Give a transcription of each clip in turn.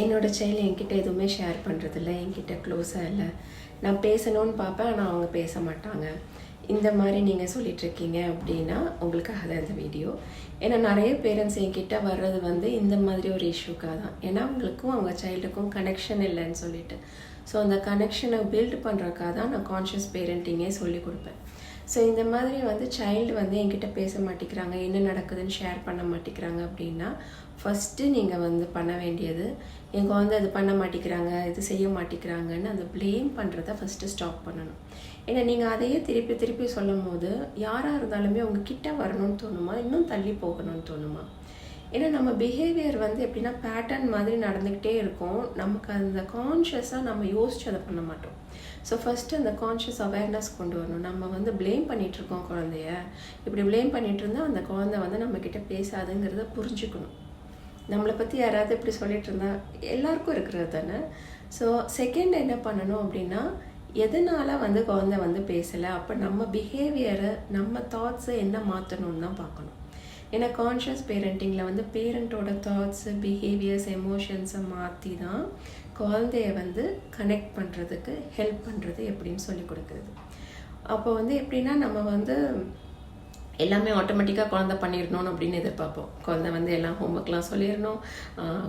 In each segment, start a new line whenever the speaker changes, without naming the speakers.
என்னோட சைல்டு என்கிட்ட எதுவுமே ஷேர் பண்ணுறதில்ல, என்கிட்ட க்ளோஸாக இல்லை. நான் பேசணும்னு பார்ப்பேன், ஆனால் அவங்க பேச மாட்டாங்க. இந்த மாதிரி நீங்கள் சொல்லிகிட்ருக்கீங்க அப்படின்னா உங்களுக்காக தான் இந்த வீடியோ. ஏன்னா நிறைய பேரண்ட்ஸ் என்கிட்ட வர்றது வந்து இந்த மாதிரி ஒரு இஷ்யூக்காக தான். ஏன்னா அவங்களுக்கும் அவங்க சைல்டுக்கும் கனெக்ஷன் இல்லைன்னு சொல்லிட்டு. ஸோ அந்த கனெக்ஷனை பில்ட் பண்ணுறக்காக தான் நான் கான்ஷியஸ் பேரண்டிங்கே சொல்லிக் கொடுப்பேன். ஸோ இந்த மாதிரி வந்து சைல்டு வந்து என்கிட்ட பேச மாட்டேங்கிறாங்க, என்ன நடக்குதுன்னு ஷேர் பண்ண மாட்டேங்கிறாங்க அப்படின்னா ஃபஸ்ட்டு நீங்கள் வந்து பண்ண வேண்டியது, என் குழந்தை இது பண்ண மாட்டேங்கிறாங்க, இது செய்ய மாட்டேங்கிறாங்கன்னு அந்த ப்ளேம் பண்ணுறத ஃபஸ்ட்டு ஸ்டாப் பண்ணணும். ஏன்னா நீங்கள் அதையே திருப்பி திருப்பி சொல்லும் போது யாராக இருந்தாலுமே உங்ககிட்ட வரணும்னு தோணுமா, இன்னும் தள்ளி போகணும்னு தோணுமா? ஏன்னா நம்ம பிஹேவியர் வந்து எப்படின்னா பேட்டர்ன் மாதிரி நடந்துக்கிட்டே இருக்கும். நமக்கு அந்த கான்ஷியஸாக நம்ம யோசிச்சு அதை பண்ண மாட்டோம். ஸோ ஃபஸ்ட்டு அந்த கான்ஷியஸ் அவேர்னஸ் கொண்டு வரணும். நம்ம வந்து ப்ளேம் பண்ணிகிட்ருக்கோம் குழந்தைய, இப்படி ப்ளேம் பண்ணிகிட்டு இருந்தால் அந்த குழந்தை வந்து நம்மக்கிட்ட பேசாதுங்கிறத புரிஞ்சுக்கணும். நம்மளை பற்றி யாராவது இப்படி சொல்லிகிட்டு இருந்தால் எல்லாருக்கும் இருக்கிறது தானே. ஸோ செகண்ட் என்ன பண்ணணும் அப்படின்னா, எதனால் வந்து குழந்தை வந்து பேசலை, அப்போ நம்ம பிஹேவியரை நம்ம தாட்ஸை என்ன மாற்றணும்னு தான் பார்க்கணும். ஏன்னா கான்ஷியஸ் பேரண்டிங்கில் வந்து பேரண்ட்டோட தாட்ஸு, பிஹேவியர்ஸ், எமோஷன்ஸை மாற்றி தான் குழந்தைய வந்து கனெக்ட் பண்ணுறதுக்கு ஹெல்ப் பண்ணுறது எப்படின்னு சொல்லி கொடுக்குறது. அப்போ வந்து எப்படின்னா நம்ம வந்து எல்லாமே ஆட்டோமேட்டிக்காக குழந்தை பண்ணிடணும் அப்படின்னு எதிர்பார்ப்போம். குழந்தை வந்து எல்லாம் ஹோம்ஒர்க்லாம் சொல்லிடணும்,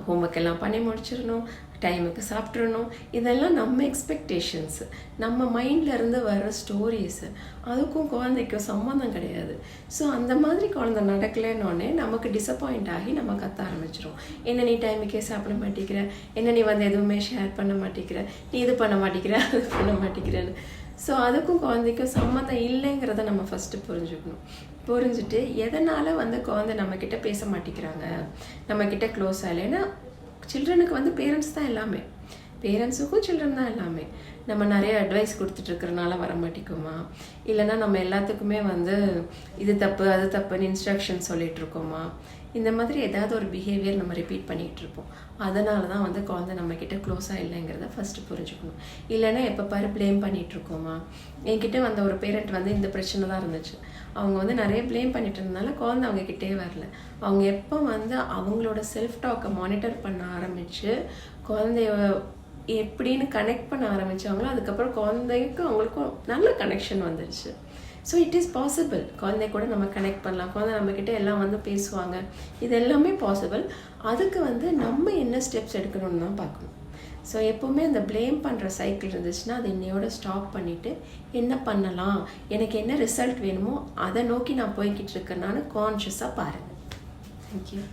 ஹோம்ஒர்க் எல்லாம் பண்ணி முடிச்சிடணும், டைமுக்கு சாப்பிட்றணும். இதெல்லாம் நம்ம எக்ஸ்பெக்டேஷன்ஸு, நம்ம மைண்ட்லேருந்து வர்ற ஸ்டோரிஸு. அதுக்கும் குழந்தைக்கும் சம்மந்தம் கிடையாது. ஸோ அந்த மாதிரி குழந்தை நடக்கலைன்னொடனே நமக்கு டிசப்பாயிண்ட் ஆகி நம்ம கத்த ஆரம்பிச்சிடும். என்ன நீ டைமுக்கே சாப்பிட மாட்டேங்கிற, என்ன நீ வந்து எதுவுமே ஷேர் பண்ண மாட்டேங்கிற, நீ இது பண்ண மாட்டேங்கிற, அது பண்ண மாட்டேங்கிறன்னு. ஸோ அதுக்கும் குழந்தைக்கும் சம்மந்தம் இல்லைங்கிறத நம்ம ஃபஸ்ட்டு புரிஞ்சுக்கணும். புரிஞ்சுட்டு எதனால் வந்து குழந்தை நம்மக்கிட்ட பேச மாட்டேங்கிறாங்க, நம்மக்கிட்ட க்ளோஸ் ஆகலைன்னா, சில்ட்ரனுக்கு வந்து பேரண்ட்ஸ் தான் எல்லாமே, பேரண்ட்ஸுக்கும் சில்ட்ரன் தான் எல்லாமே. நம்ம நிறைய அட்வைஸ் கொடுத்துட்ருக்கறனால வர மாட்டேங்குமா, இல்லைன்னா நம்ம எல்லாத்துக்குமே வந்து இது தப்பு அது தப்புன்னு இன்ஸ்ட்ரக்ஷன் சொல்லிகிட்ருக்கோமா, இந்த மாதிரி ஏதாவது ஒரு பிஹேவியர் நம்ம ரிப்பீட் பண்ணிகிட்ருப்போம். அதனால தான் வந்து குழந்தை நம்மக்கிட்ட க்ளோஸாக இல்லைங்கிறத ஃபஸ்ட்டு புரிஞ்சுக்கணும். இல்லைன்னா எப்போ பாரு ப்ளேம் பண்ணிகிட்ருக்கோமா. என்கிட்ட வந்த ஒரு பேரண்ட் வந்து இந்த பிரச்சனை தான் இருந்துச்சு. அவங்க வந்து நிறைய ப்ளேம் பண்ணிட்டு இருந்தனால குழந்தை அவங்கக்கிட்டே வரல. அவங்க எப்போ வந்து அவங்களோட செல்ஃப் டாக்கை மானிட்டர் பண்ண ஆரம்பித்து குழந்தைய எப்படின்னு கனெக்ட் பண்ண ஆரம்பித்தாங்களோ, அதுக்கப்புறம் குழந்தைக்கும் அவங்களுக்கும் நல்ல கனெக்ஷன் வந்துடுச்சு. So it is possible. குழந்தை கூட நம்ம கனெக்ட் பண்ணலாம், குழந்தை நம்மக்கிட்ட எல்லாம் வந்து பேசுவாங்க, இது எல்லாமே பாசிபிள். அதுக்கு வந்து நம்ம என்ன ஸ்டெப்ஸ் எடுக்கணும்னு தான் பார்க்கணும். ஸோ எப்போவுமே அந்த ப்ளேம் பண்ணுற சைக்கிள் இருந்துச்சுன்னா அதை இன்னையோட ஸ்டாப் பண்ணிவிட்டு என்ன பண்ணலாம், எனக்கு என்ன ரிசல்ட் வேணுமோ அதை நோக்கி நான் போய்கிட்டு இருக்கேன்னு கான்ஷியஸாக பாருங்கள். தேங்க்யூ.